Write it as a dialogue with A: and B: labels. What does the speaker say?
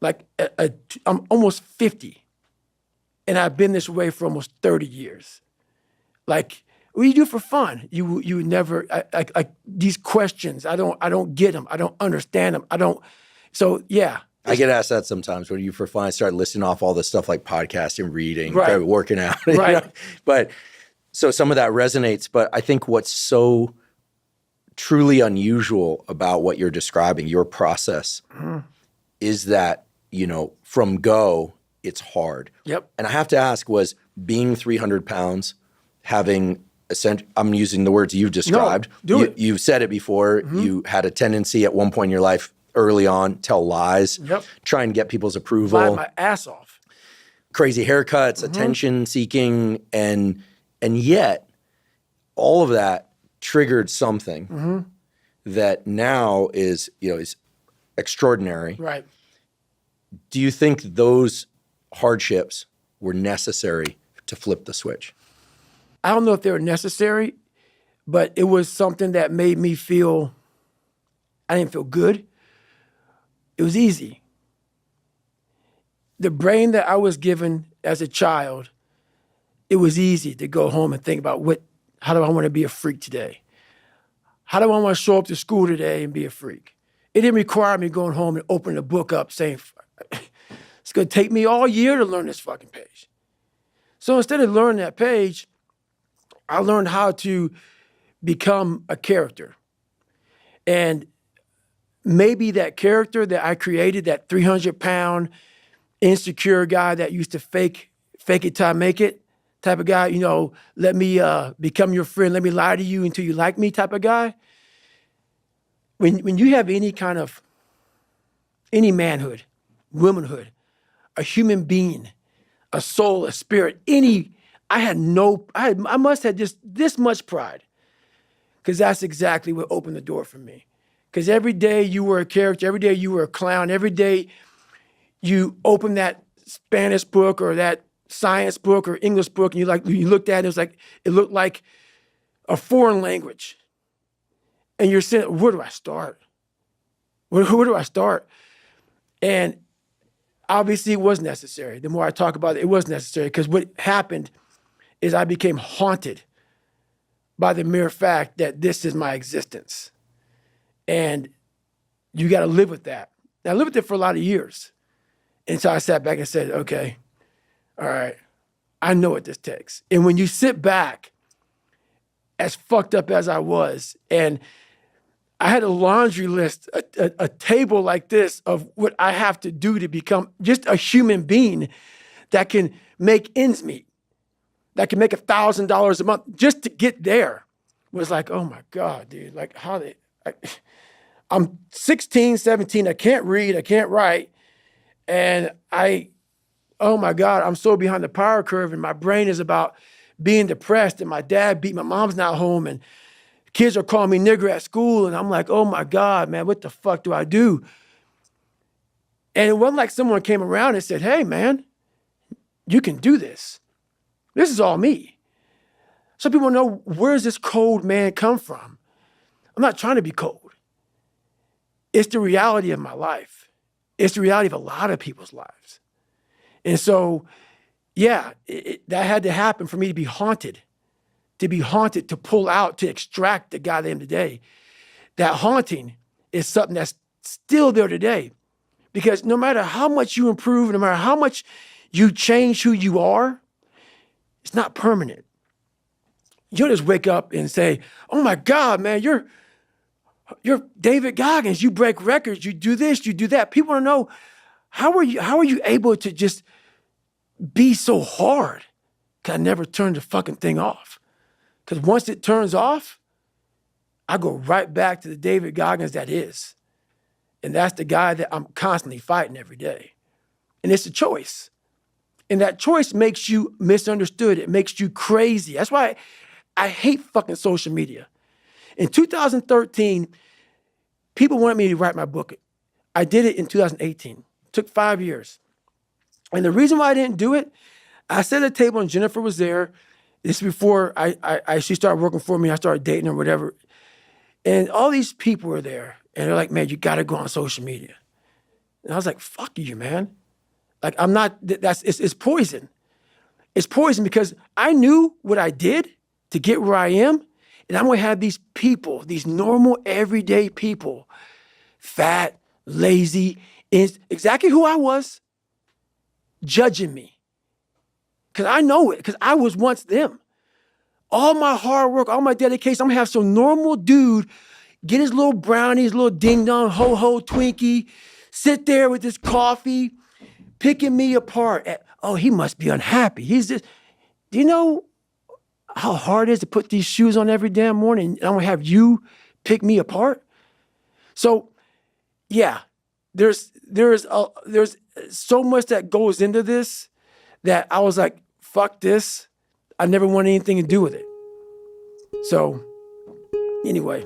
A: Like I'm almost 50, and I've been this way for almost 30 years. Like, what do you do for fun? You never like these questions. I don't get them. I don't understand them. So yeah.
B: I get asked that sometimes. What do you for fun? I start listing off all this stuff like podcasting, reading,
A: right.
B: working out.
A: Right.
B: You know? But so some of that resonates. But I think what's so truly unusual about what you're describing, your process, is that, you know, from go, it's hard.
A: Yep.
B: And I have to ask, was being 300 pounds, having I'm using the words you've described.
A: No, do it.
B: You've said it before. You had a tendency at one point in your life early on, tell lies, try and get people's approval.
A: Lie my ass off.
B: Crazy haircuts, attention seeking, and yet all of that triggered something that now is, you know, is extraordinary.
A: Right.
B: Do you think those hardships were necessary to flip the switch?
A: I don't know if they were necessary, but it was something that made me feel, I didn't feel good. It was easy. The brain that I was given as a child, it was easy to go home and think about how do I want to be a freak today? How do I want to show up to school today and be a freak? It didn't require me going home and opening the book up saying, it's going to take me all year to learn this fucking page. So instead of learning that page, I learned how to become a character. And maybe that character that I created, that 300-pound insecure guy that used to fake it till I make it type of guy, you know, let me become your friend, let me lie to you until you like me type of guy. When you have any manhood, womanhood, a human being, a soul, a spirit, I must have just this much pride, because that's exactly what opened the door for me. Because every day you were a character, every day you were a clown, every day you opened that Spanish book or that science book or English book, and you looked at it, it looked like a foreign language. And you're saying, where do I start? Where do I start? And obviously it was necessary. The more I talk about it, it was necessary, because what happened is I became haunted by the mere fact that this is my existence. And you got to live with that. And I lived with it for a lot of years. And so I sat back and said, okay, all right, I know what this takes. And when you sit back, as fucked up as I was, and I had a laundry list, a table like this of what I have to do to become just a human being that can make ends meet, that can make $1,000 a month just to get there, was like, oh my God, dude, like I'm 16, 17, I can't read, I can't write, and oh my God, I'm so behind the power curve, and my brain is about being depressed, and my dad beat, my mom's not home, and kids are calling me nigger at school, and I'm like, oh my God, man, what the fuck do I do? And it wasn't like someone came around and said, hey, man, you can do this. This is all me. Some people know, where's this cold man come from? I'm not trying to be cold. It's the reality of my life. It's the reality of a lot of people's lives. And so, yeah, that had to happen for me to be haunted, to pull out, to extract the guy I am today. That haunting is something that's still there today. Because no matter how much you improve, no matter how much you change who you are, it's not permanent. You don't just wake up and say, oh my God, man, you're David Goggins, you break records, you do this, you do that. People want to know, how are you able to just be so hard? Because I never turned the fucking thing off. Because once it turns off, I go right back to the David Goggins that is. And that's the guy that I'm constantly fighting every day. And it's a choice. And that choice makes you misunderstood. It makes you crazy. That's why I hate fucking social media. In 2013, people wanted me to write my book. I did it in 2018. It took 5 years. And the reason why I didn't do it, I sat at a table and Jennifer was there. This is before she started working for me. I started dating her, whatever. And all these people were there. And they're like, man, you got to go on social media. And I was like, fuck you, man. Like, I'm not, it's poison. It's poison because I knew what I did to get where I am. And I'm going to have these people, these normal, everyday people, fat, lazy, exactly who I was, judging me. Because I know it, because I was once them. All my hard work, all my dedication, I'm going to have some normal dude get his little brownie, his little ding-dong, ho-ho, Twinkie, sit there with his coffee, picking me apart. Oh, he must be unhappy. He's just, do you know how hard it is to put these shoes on every damn morning? And I'm going to have you pick me apart? So, yeah, there's so much that goes into this that I was like, fuck this. I never want anything to do with it. So, anyway.